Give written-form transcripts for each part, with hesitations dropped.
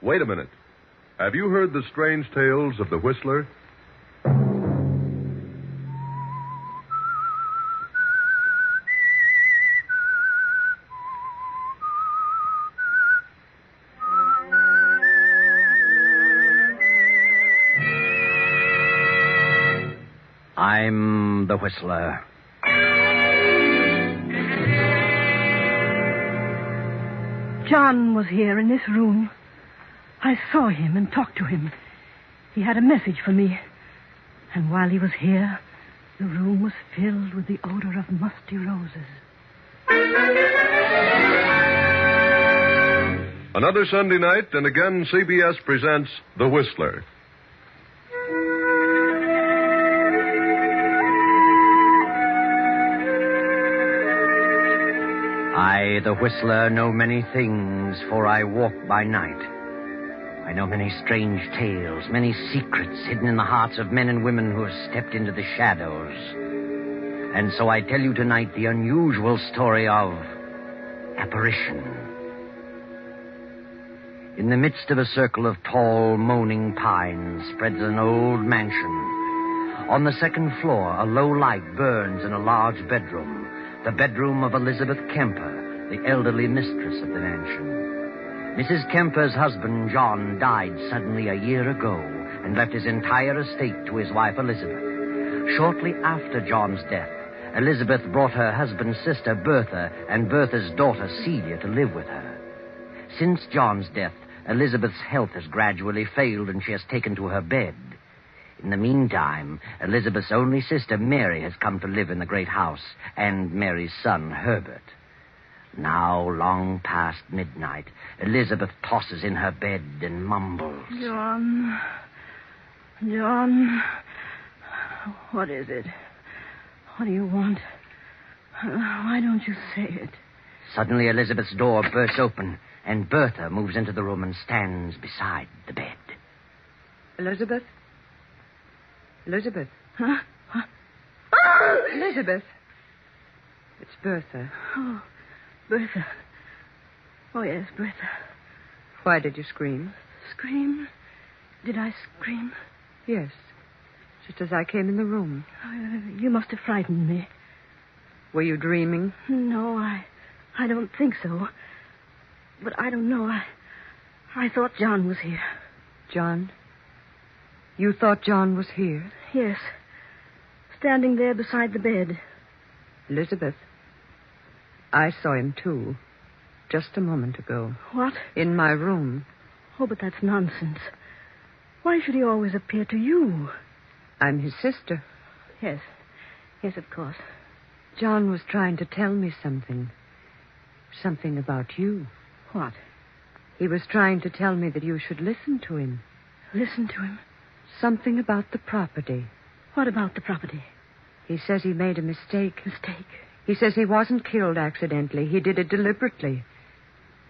Wait a minute. Have you heard the strange tales of the Whistler? I'm the Whistler. John was here in this room. I saw him and talked to him. He had a message for me. And while he was here, the room was filled with the odor of musty roses. Another Sunday night, and again CBS presents The Whistler. I, the Whistler, know many things, for I walk by night. I know many strange tales, many secrets hidden in the hearts of men and women who have stepped into the shadows. And so I tell you tonight the unusual story of Apparition. In the midst of a circle of tall, moaning pines spreads an old mansion. On the second floor, a low light burns in a large bedroom. The bedroom of Elizabeth Kemper, the elderly mistress of the mansion. Mrs. Kemper's husband, John, died suddenly a year ago and left his entire estate to his wife, Elizabeth. Shortly after John's death, Elizabeth brought her husband's sister, Bertha, and Bertha's daughter, Celia, to live with her. Since John's death, Elizabeth's health has gradually failed and she has taken to her bed. In the meantime, Elizabeth's only sister, Mary, has come to live in the great house, and Mary's son, Herbert. Now, long past midnight, Elizabeth tosses in her bed and mumbles. John, what is it? What do you want? Why don't you say it? Suddenly, Elizabeth's door bursts open, and Bertha moves into the room and stands beside the bed. Elizabeth? Elizabeth? Huh? Elizabeth! It's Bertha. Oh, Bertha. Oh, yes, Bertha. Why did you scream? Scream? Did I scream? Yes. Just as I came in the room. You must have frightened me. Were you dreaming? No, I don't think so. But I don't know. I thought John was here. John? You thought John was here? Yes. Standing there beside the bed. Elizabeth, I saw him too. Just a moment ago. What? In my room. Oh, but that's nonsense. Why should he always appear to you? I'm his sister. Yes. Yes, of course. John was trying to tell me something. Something about you. What? He was trying to tell me that you should listen to him. Listen to him? Something about the property. What about the property? He says he made a mistake. Mistake? He says he wasn't killed accidentally. He did it deliberately.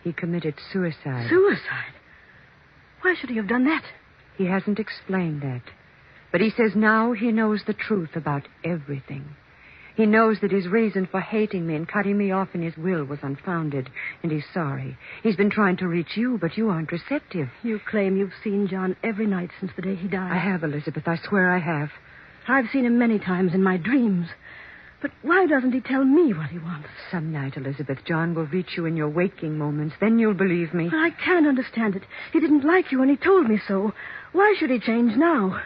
He committed suicide. Suicide? Why should he have done that? He hasn't explained that. But he says now he knows the truth about everything. He knows that his reason for hating me and cutting me off in his will was unfounded, and he's sorry. He's been trying to reach you, but you aren't receptive. You claim you've seen John every night since the day he died. I have, Elizabeth. I swear I have. I've seen him many times in my dreams. But why doesn't he tell me what he wants? Some night, Elizabeth, John will reach you in your waking moments. Then you'll believe me. But I can't understand it. He didn't like you, and he told me so. Why should he change now?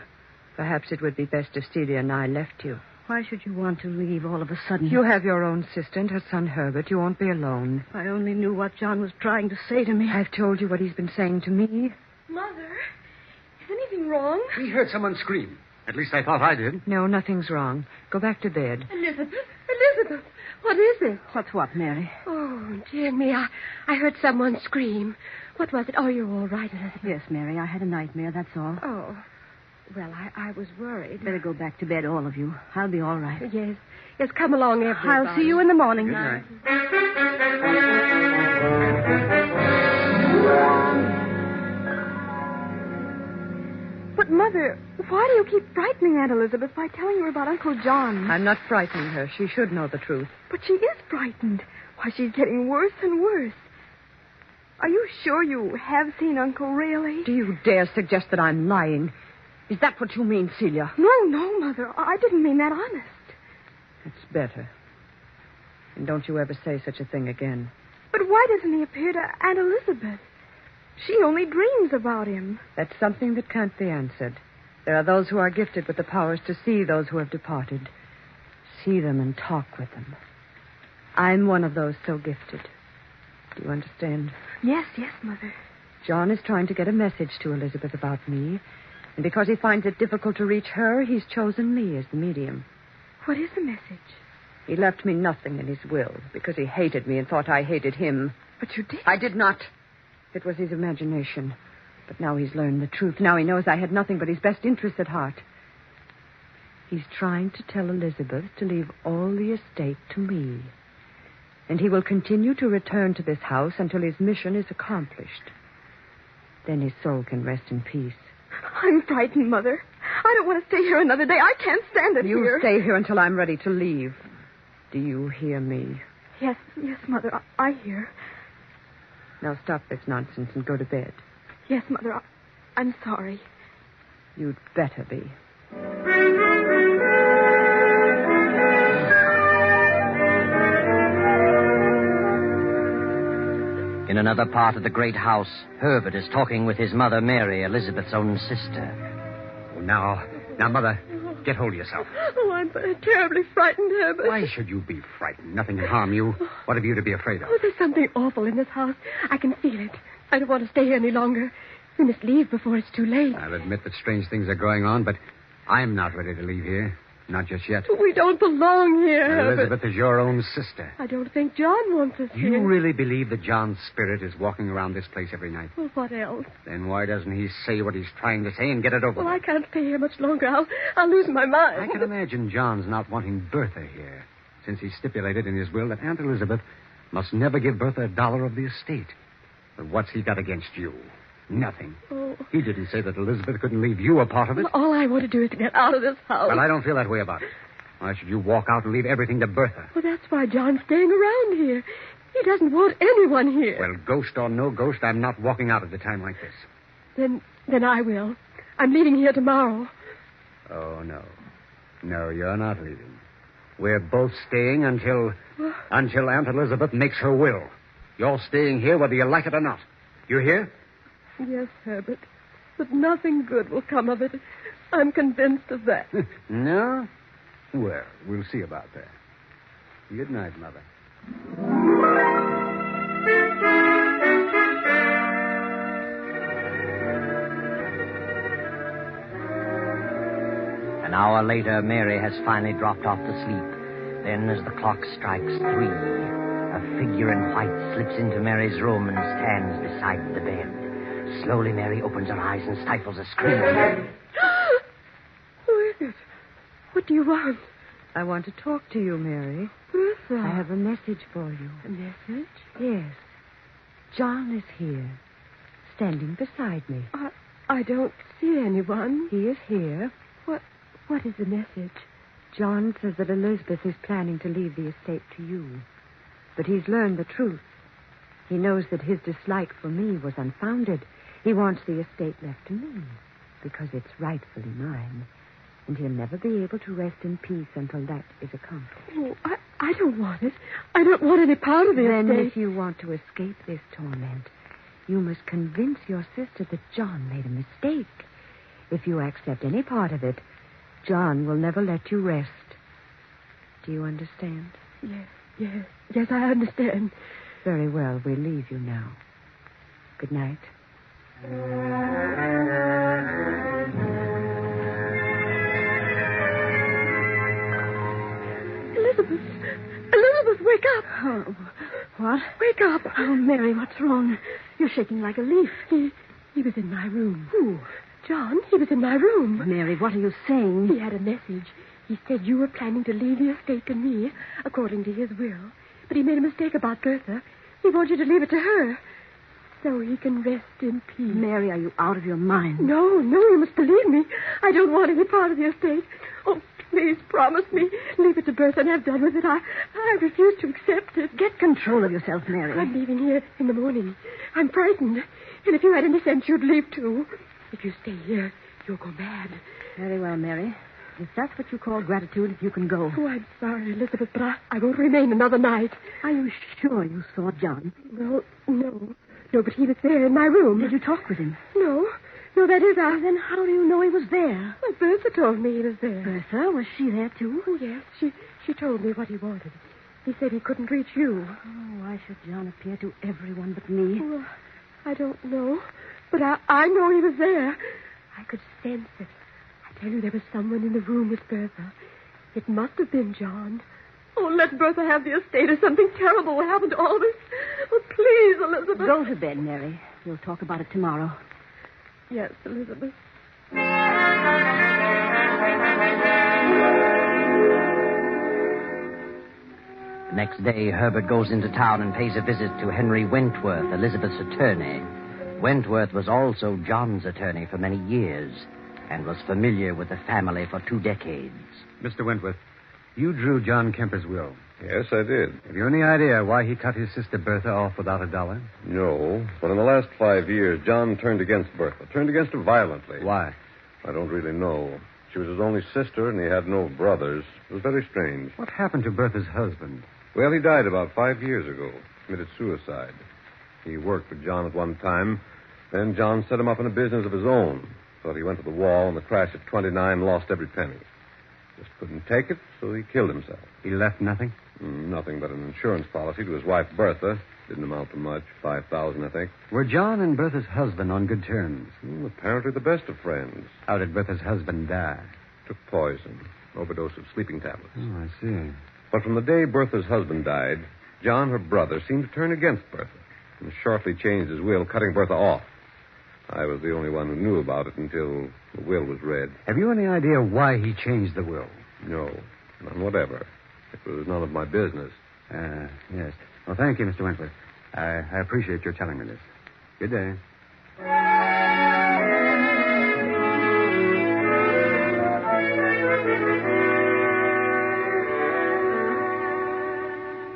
Perhaps it would be best if Celia and I left you. Why should you want to leave all of a sudden? You have your own sister and her son, Herbert. You won't be alone. If I only knew what John was trying to say to me. I've told you what he's been saying to me. Mother, is anything wrong? We heard someone scream. At least I thought I did. No, nothing's wrong. Go back to bed. Elizabeth, what is it? What's what, Mary? Oh, dear me, I heard someone scream. What was it? Oh, you're all right, Elizabeth. Yes, Mary, I had a nightmare, that's all. Oh, well, I was worried. Better go back to bed, all of you. I'll be all right. Yes, come along, everybody. I'll see you in the morning. Good night. But, Mother, why do you keep frightening Aunt Elizabeth by telling her about Uncle John? I'm not frightening her. She should know the truth. But she is frightened. Why, she's getting worse and worse. Are you sure you have seen Uncle, really? Do you dare suggest that I'm lying? Is that what you mean, Celia? No, Mother. I didn't mean that honest. It's better. And don't you ever say such a thing again. But why doesn't he appear to Aunt Elizabeth? She only dreams about him. That's something that can't be answered. There are those who are gifted with the powers to see those who have departed. See them and talk with them. I'm one of those so gifted. Do you understand? Yes, Mother. John is trying to get a message to Elizabeth about me. And because he finds it difficult to reach her, he's chosen me as the medium. What is the message? He left me nothing in his will because he hated me and thought I hated him. But you did. I did not. It was his imagination. But now he's learned the truth. Now he knows I had nothing but his best interests at heart. He's trying to tell Elizabeth to leave all the estate to me. And he will continue to return to this house until his mission is accomplished. Then his soul can rest in peace. I'm frightened, Mother. I don't want to stay here another day. I can't stand it here. You stay here until I'm ready to leave. Do you hear me? Yes, Mother. I hear. Now stop this nonsense and go to bed. Yes, Mother. I'm sorry. You'd better be. In another part of the great house, Herbert is talking with his mother, Mary, Elizabeth's own sister. Oh, now, Mother, get hold of yourself. Oh, I'm terribly frightened, Herbert. Why should you be frightened? Nothing can harm you. What have you to be afraid of? Oh, there's something awful in this house. I can feel it. I don't want to stay here any longer. We must leave before it's too late. I'll admit that strange things are going on, but I'm not ready to leave here. Not just yet. We don't belong here, Herbert. Elizabeth is your own sister. I don't think John wants us You here. really believe that John's spirit is walking around this place every night? Well, what else? Then why doesn't he say what he's trying to say and get it over Well, with? I can't stay here much longer. I'll lose my mind. I can imagine John's not wanting Bertha here, since he stipulated in his will that Aunt Elizabeth must never give Bertha $1 of the estate. But what's he got against you? Nothing. Oh. He didn't say that Elizabeth couldn't leave you a part of it. Well, all I want to do is to get out of this house. Well, I don't feel that way about it. Why should you walk out and leave everything to Bertha? Well, that's why John's staying around here. He doesn't want anyone here. Well, ghost or no ghost, I'm not walking out at a time like this. Then I will. I'm leaving here tomorrow. Oh, no. No, you're not leaving. We're both staying until Aunt Elizabeth makes her will. You're staying here whether you like it or not. You hear? Yes, Herbert. But nothing good will come of it. I'm convinced of that. No? Well, we'll see about that. Good night, Mother. An hour later, Mary has finally dropped off to sleep. Then, as the clock strikes 3, a figure in white slips into Mary's room and stands beside the bed. Slowly, Mary opens her eyes and stifles a scream. Who is it? What do you want? I want to talk to you, Mary. Bertha. I have a message for you. A message? Yes. John is here, standing beside me. I don't see anyone. He is here. What is the message? John says that Elizabeth is planning to leave the estate to you. But he's learned the truth. He knows that his dislike for me was unfounded. He wants the estate left to me because it's rightfully mine. And he'll never be able to rest in peace until that is accomplished. Oh, I don't want it. I don't want any part of the Then estate. if you want to escape this torment, you must convince your sister that John made a mistake. If you accept any part of it, John will never let you rest. Do you understand? Yes, I understand. Very well, we'll leave you now. Good night. Elizabeth, wake up. Oh, what? Wake up. Oh, Mary, what's wrong? You're shaking like a leaf. He was in my room. Who? John, he was in my room. Mary, what are you saying? He had a message. He said you were planning to leave the estate to me, according to his will. But he made a mistake about Bertha. He wants you to leave it to her, so he can rest in peace. Mary, are you out of your mind? No, you must believe me. I don't want any part of the estate. Oh, please promise me. Leave it to Bertha and have done with it. I refuse to accept it. Get control of yourself, Mary. I'm leaving here in the morning. I'm frightened. And if you had any sense, you'd leave too. If you stay here, you'll go mad. Very well, Mary. If that's what you call gratitude, you can go. Oh, I'm sorry, Elizabeth, but I won't remain another night. Are you sure you saw John? No. No, but he was there in my room. Did you talk with him? No, that is, Then how do you know he was there? Well, Bertha told me he was there. Bertha, was she there too? Oh, yes, she told me what he wanted. He said he couldn't reach you. Oh, why should John appear to everyone but me? Oh, I don't know, but I know he was there. I could sense it. I tell you, there was someone in the room with Bertha. It must have been John. Oh, let Bertha have the estate or something terrible will happen to all this. Oh, please, Elizabeth. Go to bed, Mary. We'll talk about it tomorrow. Yes, Elizabeth. The next day, Herbert goes into town and pays a visit to Henry Wentworth, Elizabeth's attorney. Wentworth was also John's attorney for many years and was familiar with the family for 2 decades. Mr. Wentworth, you drew John Kemper's will. Yes, I did. Have you any idea why he cut his sister Bertha off without $1? No, but in the last 5 years, John turned against Bertha. Turned against her violently. Why? I don't really know. She was his only sister, and he had no brothers. It was very strange. What happened to Bertha's husband? Well, he died about 5 years ago. Committed suicide. He worked for John at one time. Then John set him up in a business of his own. Thought he went to the wall in the crash at 29 and lost every penny. Just couldn't take it, so he killed himself. He left nothing? Nothing but an insurance policy to his wife, Bertha. Didn't amount to much. $5,000, I think. Were John and Bertha's husband on good terms? Apparently the best of friends. How did Bertha's husband die? Took poison. Overdose of sleeping tablets. Oh, I see. But from the day Bertha's husband died, John, her brother, seemed to turn against Bertha and shortly changed his will, cutting Bertha off. I was the only one who knew about it until the will was read. Have you any idea why he changed the will? No, none whatever. It was none of my business. Yes. Well, thank you, Mr. Wentworth. I appreciate your telling me this. Good day.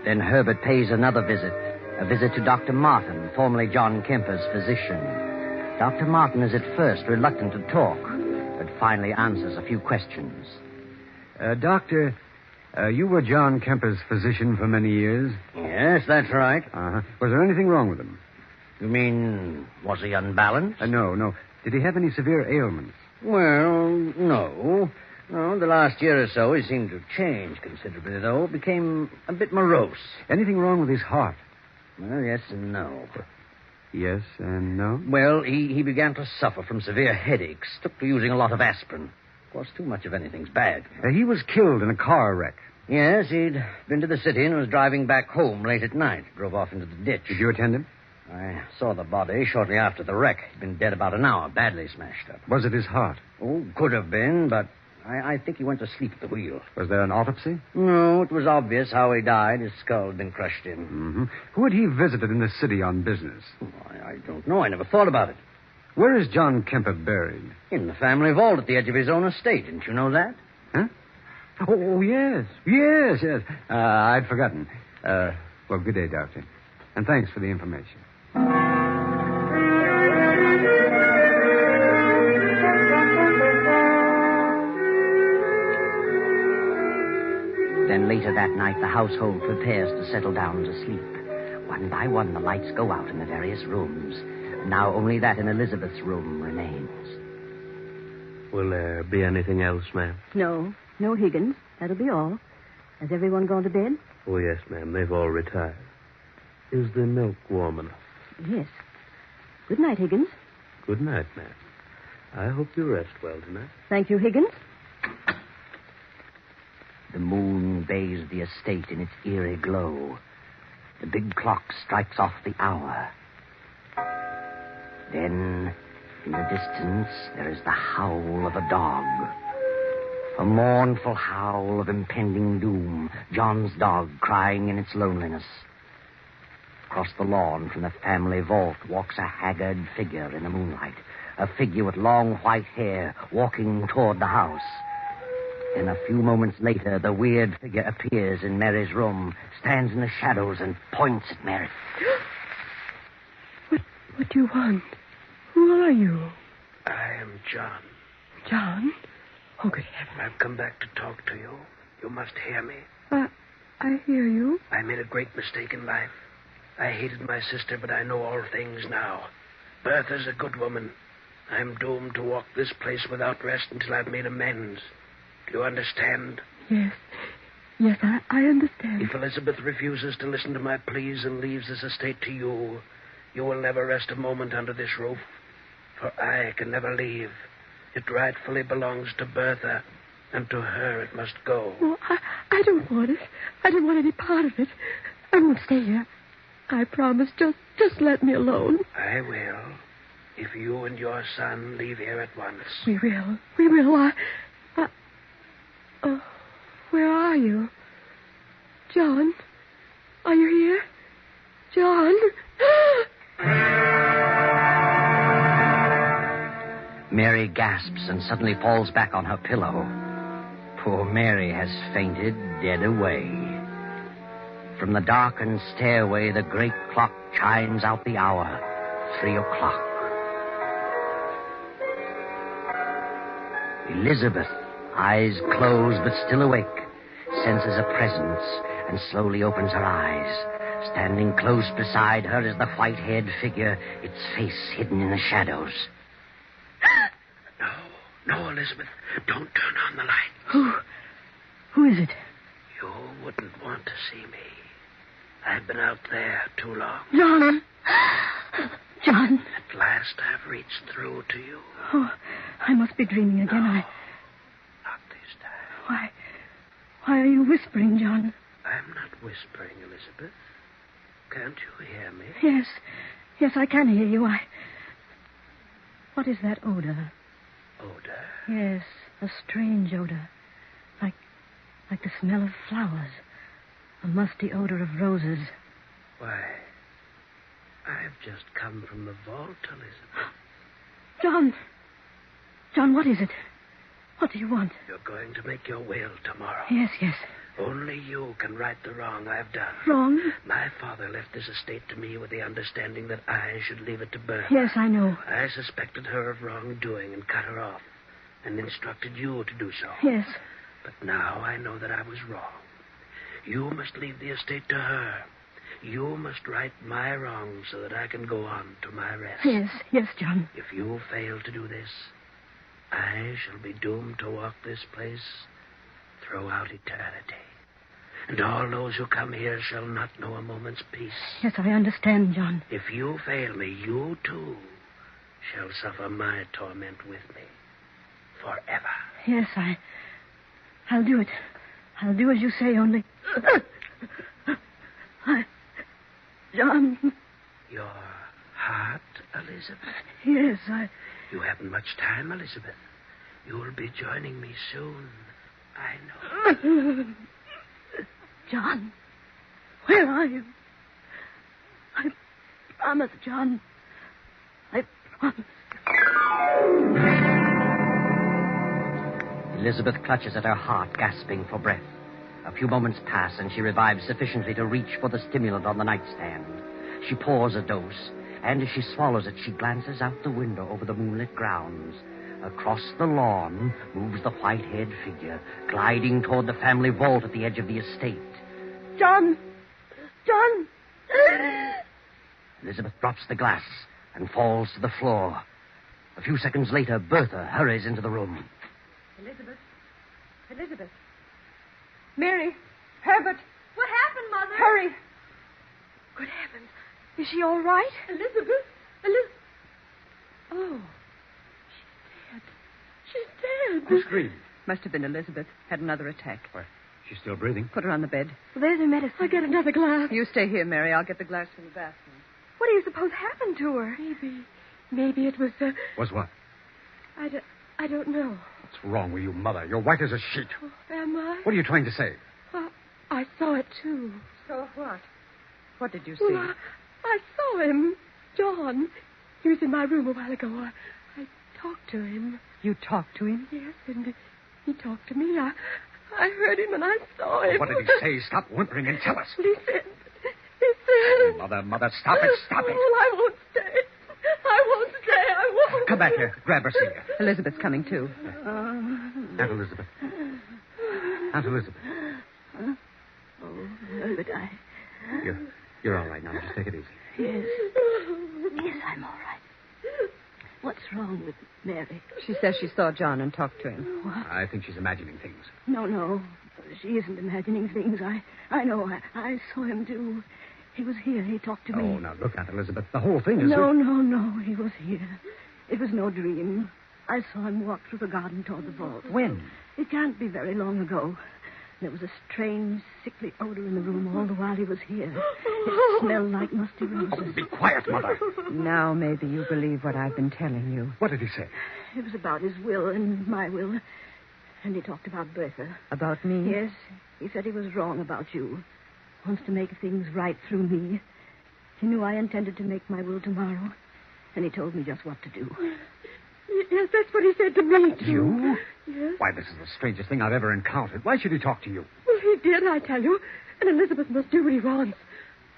Then Herbert pays another visit, a visit to Dr. Martin, formerly John Kemper's physician. Dr. Martin is at first reluctant to talk, but finally answers a few questions. Doctor, you were John Kemper's physician for many years? Yes, that's right. Uh-huh. Was there anything wrong with him? You mean, was he unbalanced? No. Did he have any severe ailments? Well, no. No, the last year or so he seemed to change considerably, though. Became a bit morose. Anything wrong with his heart? Well, yes and no. Yes and no? Well, he began to suffer from severe headaches. Took to using a lot of aspirin. Of course, too much of anything's bad. He was killed in a car wreck. Yes, he'd been to the city and was driving back home late at night. Drove off into the ditch. Did you attend him? I saw the body shortly after the wreck. He'd been dead about an hour, badly smashed up. Was it his heart? Oh, could have been, but I think he went to sleep at the wheel. Was there an autopsy? No, it was obvious how he died. His skull had been crushed in. Mm-hmm. Who had he visited in the city on business? Oh, I don't know. I never thought about it. Where is John Kemper buried? In the family vault at the edge of his own estate. Didn't you know that? Huh? Oh, yes. Yes. I'd forgotten. Well, good day, Doctor. And thanks for the information. Then later that night, the household prepares to settle down to sleep. One by one, the lights go out in the various rooms. Now only that in Elizabeth's room remains. Will there be anything else, ma'am? No, Higgins. That'll be all. Has everyone gone to bed? Oh, yes, ma'am. They've all retired. Is the milk warm enough? Yes. Good night, Higgins. Good night, ma'am. I hope you rest well tonight. Thank you, Higgins. The moon bathes the estate in its eerie glow. The big clock strikes off the hour. Then, in the distance, there is the howl of a dog. A mournful howl of impending doom. John's dog crying in its loneliness. Across the lawn from the family vault walks a haggard figure in the moonlight. A figure with long white hair walking toward the house. Then a few moments later, the weird figure appears in Mary's room, stands in the shadows, and points at Mary. What do you want? Who are you? I am John. John? Oh, good heavens. I've come back to talk to you. You must hear me. I hear you. I made a great mistake in life. I hated my sister, but I know all things now. Bertha's a good woman. I'm doomed to walk this place without rest until I've made amends. Do you understand? Yes. Yes, I understand. If Elizabeth refuses to listen to my pleas and leaves this estate to you, you will never rest a moment under this roof. For I can never leave. It rightfully belongs to Bertha, and to her it must go. No, I don't want it. I don't want any part of it. I won't stay here. I promise. Just let me alone. I will. If you and your son leave here at once. We will. We will. Where are you? John? Are you here? John? Mary gasps and suddenly falls back on her pillow. Poor Mary has fainted dead away. From the darkened stairway, the great clock chimes out the hour, 3 o'clock. Elizabeth, eyes closed but still awake, senses a presence and slowly opens her eyes. Standing close beside her is the white-haired figure, its face hidden in the shadows. No, Elizabeth. Don't turn on the light. Who is it? You wouldn't want to see me. I've been out there too long. John! John! At last I've reached through to you. Oh, I must be dreaming again. No, not this time. Why are you whispering, John? I'm not whispering, Elizabeth. Can't you hear me? Yes. Yes, I can hear you. What is that odor? Odor? Yes, a strange odor. Like the smell of flowers. A musty odor of roses. Why, I've just come from the vault, Elizabeth. John, what is it? What do you want? You're going to make your will tomorrow. Yes. Only you can right the wrong I've done. Wrong? My father left this estate to me with the understanding that I should leave it to Bertha. Yes, I know. I suspected her of wrongdoing and cut her off, and instructed you to do so. Yes. But now I know that I was wrong. You must leave the estate to her. You must right my wrongs so that I can go on to my rest. Yes, John. If you fail to do this, I shall be doomed to walk this place throughout eternity. And all those who come here shall not know a moment's peace. Yes, I understand, John. If you fail me, you too shall suffer my torment with me forever. Yes, I'll do it. I'll do as you say, only... John... Your heart, Elizabeth? Yes, You haven't much time, Elizabeth. You'll be joining me soon. I know. John, where are you? I promise, John. I promise. Elizabeth clutches at her heart, gasping for breath. A few moments pass, and she revives sufficiently to reach for the stimulant on the nightstand. She pours a dose, and as she swallows it, she glances out the window over the moonlit grounds. Across the lawn moves the white-haired figure, gliding toward the family vault at the edge of the estate. John! Elizabeth drops the glass and falls to the floor. A few seconds later, Bertha hurries into the room. Elizabeth. Mary. Herbert. What happened, Mother? Hurry. Good heavens. Is she all right? Elizabeth. Oh. She's dead. Who screamed? Must have been Elizabeth. Had another attack. Why, she's still breathing. Put her on the bed. Well, there's her medicine. I'll get another glass. You stay here, Mary. I'll get the glass from the bathroom. What do you suppose happened to her? Maybe it was... Was what? I don't know. What's wrong with you, Mother? You're white as a sheet. Oh, am I? What are you trying to say? I saw it, too. Saw what? What did you see? Well, I saw him. John. He was in my room a while ago. I talked to him. You talked to him? Yes, and He talked to me. I heard him and I saw him. What did he say? Stop whimpering and tell us. He said... Mother, stop it. Oh, I won't stay. I won't. Come back here. Grab her, Celia. Elizabeth's coming, too. Aunt Elizabeth. Aunt Elizabeth. Oh, Herbert, You're all right now. Just take it easy. Yes, I'm all right. What's wrong with Mary? She says she saw John and talked to him. What? I think she's imagining things. No. She isn't imagining things. I know. I saw him, too. He was here. He talked to me. Oh, now, look, Aunt Elizabeth. The whole thing is... No. He was here. It was no dream. I saw him walk through the garden toward the vault. When? It can't be very long ago. There was a strange, sickly odor in the room all the while he was here. It smelled like musty roses. Oh, be quiet, Mother. Now maybe you believe what I've been telling you. What did he say? It was about his will and my will. And he talked about Bertha. About me? Yes. He said he was wrong about you. Wants to make things right through me. He knew I intended to make my will tomorrow. And he told me just what to do. Yes, that's what he said to me, too. You? Yes. Why, this is the strangest thing I've ever encountered. Why should he talk to you? Well, he did, I tell you. And Elizabeth must do what he wants.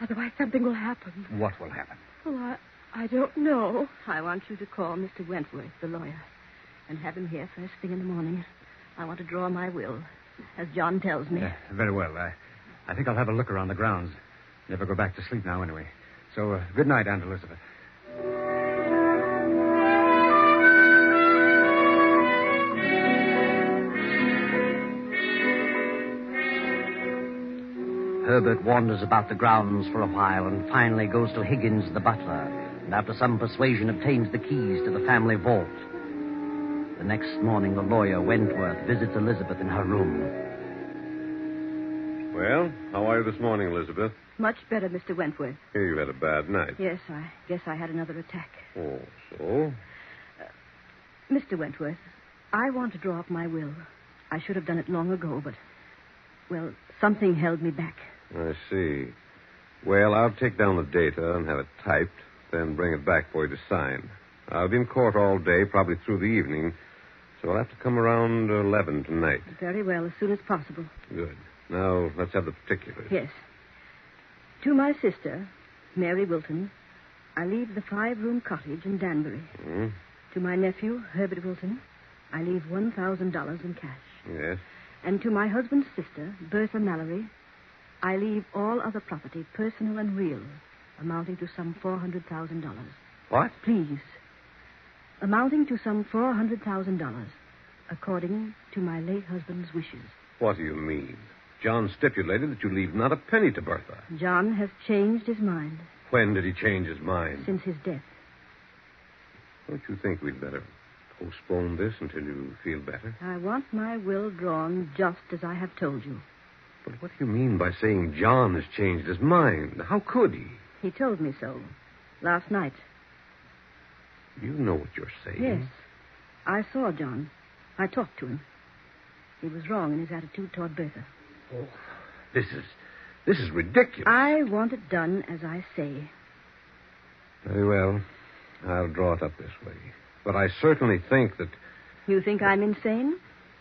Otherwise, something will happen. What will happen? Well, I don't know. I want you to call Mr. Wentworth, the lawyer, and have him here first thing in the morning. I want to draw my will, as John tells me. Very well. I think I'll have a look around the grounds. Never go back to sleep now, anyway. So, good night, Aunt Elizabeth. Herbert wanders about the grounds for a while and finally goes to Higgins, the butler, and after some persuasion obtains the keys to the family vault. The next morning, the lawyer, Wentworth, visits Elizabeth in her room. Well, how are you this morning, Elizabeth? Much better, Mr. Wentworth. Here you had a bad night. Yes, I guess I had another attack. Oh, so? Mr. Wentworth, I want to draw up my will. I should have done it long ago, but, well, something held me back. I see. Well, I'll take down the data and have it typed, then bring it back for you to sign. I'll be in court all day, probably through the evening, so I'll have to come around 11 tonight. Very well, as soon as possible. Good. Now, let's have the particulars. Yes. To my sister, Mary Wilton, I leave the 5-room cottage in Danbury. Hmm? To my nephew, Herbert Wilton, I leave $1,000 in cash. Yes. And to my husband's sister, Bertha Mallory, I leave all other property, personal and real, amounting to some $400,000. What? Please. Amounting to some $400,000, according to my late husband's wishes. What do you mean? John stipulated that you leave not a penny to Bertha. John has changed his mind. When did he change his mind? Since his death. Don't you think we'd better postpone this until you feel better? I want my will drawn just as I have told you. But what do you mean by saying John has changed his mind? How could he? He told me so last night. You know what you're saying. Yes. I saw John. I talked to him. He was wrong in his attitude toward Bertha. Oh, this is ridiculous. I want it done as I say. Very well. I'll draw it up this way. But I certainly think that... You think I'm insane?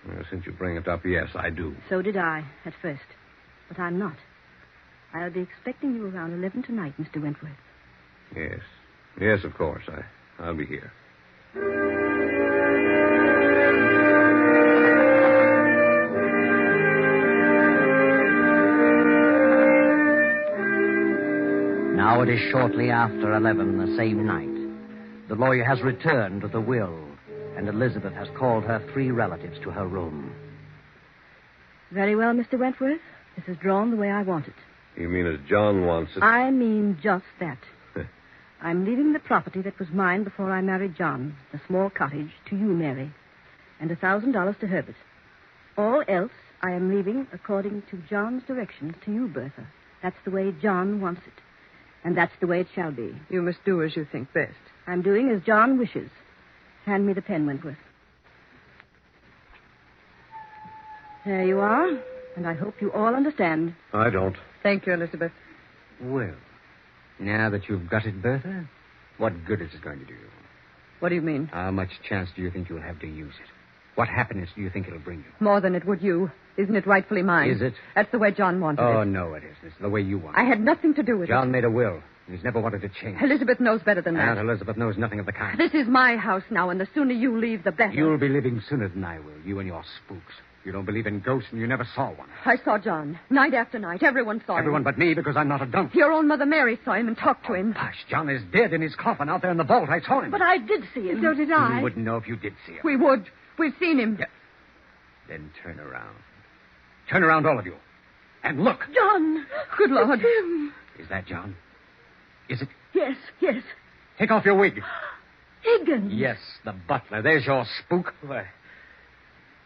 Well, since you bring it up, yes, I do. So did I, at first. But I'm not. I'll be expecting you around 11 tonight, Mr. Wentworth. Yes. Yes, of course. I'll be here. Now it is shortly after 11 the same night. The lawyer has returned with the will, and Elizabeth has called her 3 relatives to her room. Very well, Mr. Wentworth. This is drawn the way I want it. You mean as John wants it? I mean just that. I'm leaving the property that was mine before I married John, the small cottage, to you, Mary, and $1,000 to Herbert. All else I am leaving according to John's directions to you, Bertha. That's the way John wants it. And that's the way it shall be. You must do as you think best. I'm doing as John wishes. Hand me the pen, Wentworth. There you are, and I hope you all understand. I don't. Thank you, Elizabeth. Well, now that you've got it, Bertha, what good is it going to do you? What do you mean? How much chance do you think you'll have to use it? What happiness do you think it'll bring you? More than it would you. Isn't it rightfully mine? Is it? That's the way John wanted Oh, it. no, it isn't. It's the way you want it. I had nothing to do with John made a will. He's never wanted to change. Elizabeth knows better than that. Aunt Elizabeth knows nothing of the kind. This is my house now, and the sooner you leave, the better. You'll be living sooner than I will, you and your spooks. You don't believe in ghosts, and you never saw one. I saw John. Night after night. Everyone saw him. Everyone but me, because I'm not a donkey. Your own Mother Mary saw him and talked to him. Hush, John is dead in his coffin out there in the vault. I saw him. But I did see him. So did I. You wouldn't know if you did see him. We would. We've seen him. Yeah. Then turn around. Turn around, all of you. And look. John! Good Lord. It's him. Is that John? Is it? Yes, yes. Take off your wig. Higgins. Yes, the butler. There's your spook. Why,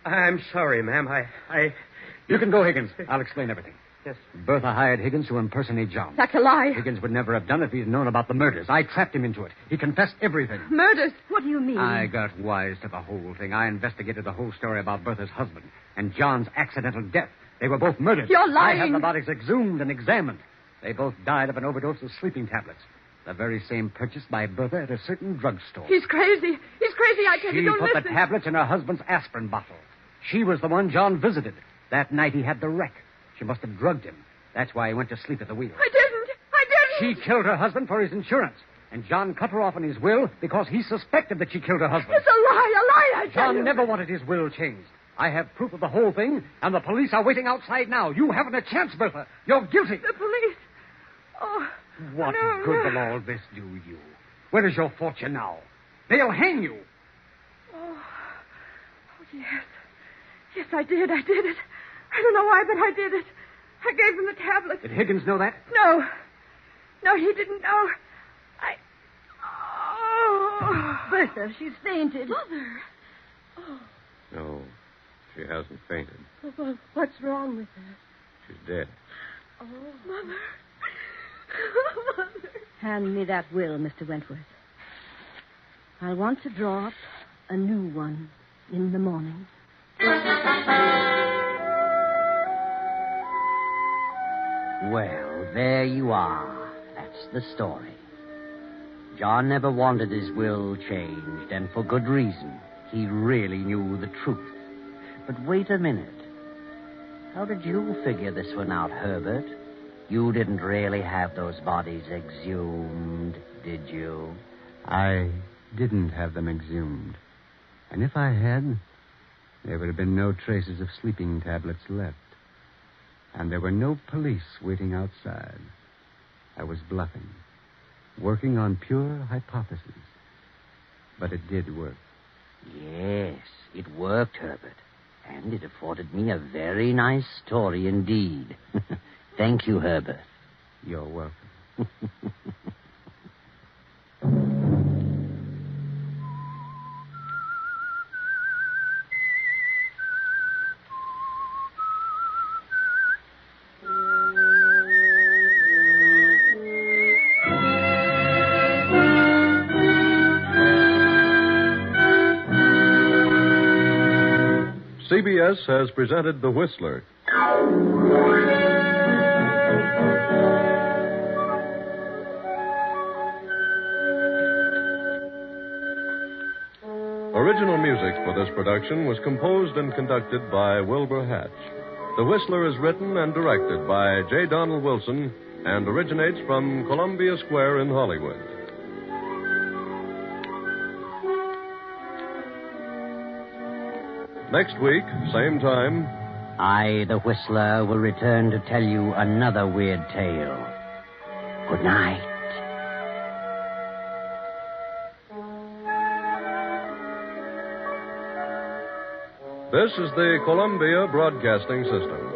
I'm sorry, ma'am. I... You can go, Higgins. I'll explain everything. Yes. Bertha hired Higgins to impersonate John. That's a lie. Higgins would never have done it if he'd known about the murders. I trapped him into it. He confessed everything. Murders. What do you mean? I got wise to the whole thing. I investigated the whole story about Bertha's husband and John's accidental death. They were both murdered. You're lying. I have the bodies exhumed and examined. They both died of an overdose of sleeping tablets. The very same purchased by Bertha at a certain drugstore. He's crazy. He's crazy. I tell you, She don't put listen. the tablets in her husband's aspirin bottle. She was the one John visited. That night he had the wreck. She must have drugged him. That's why he went to sleep at the wheel. I didn't. She killed her husband for his insurance. And John cut her off in his will because he suspected that she killed her husband. It's a lie, I tell John you. never wanted his will changed. I have proof of the whole thing, and the police are waiting outside now. You haven't a chance, Bertha. You're guilty. The police. Oh. What No, good no. will all this do you? Where is your fortune now? They'll hang you. Oh, yes. Yes, I did. I did it. I don't know why, but I did it. I gave him the tablets. Did Higgins know that? No. No, he didn't know. Oh. Bertha, she's fainted. Mother. No, she hasn't fainted. Well, what's wrong with her? She's dead. Oh, Mother. Mother. Hand me that will, Mr. Wentworth. I'll want to draw up a new one in the morning. Well, there you are. That's the story. John never wanted his will changed, and for good reason. He really knew the truth. But wait a minute. How did you figure this one out, Herbert? You didn't really have those bodies exhumed, did you? I didn't have them exhumed. And if I had, there would have been no traces of sleeping tablets left. And there were no police waiting outside. I was bluffing, working on pure hypotheses. But it did work. Yes, it worked, Herbert. And it afforded me a very nice story indeed. Thank you, Herbert. You're welcome. CBS has presented The Whistler. Original music for this production was composed and conducted by Wilbur Hatch. The Whistler is written and directed by J. Donald Wilson and originates from Columbia Square in Hollywood. Next week, same time, I, the Whistler, will return to tell you another weird tale. Good night. this is the Columbia Broadcasting System.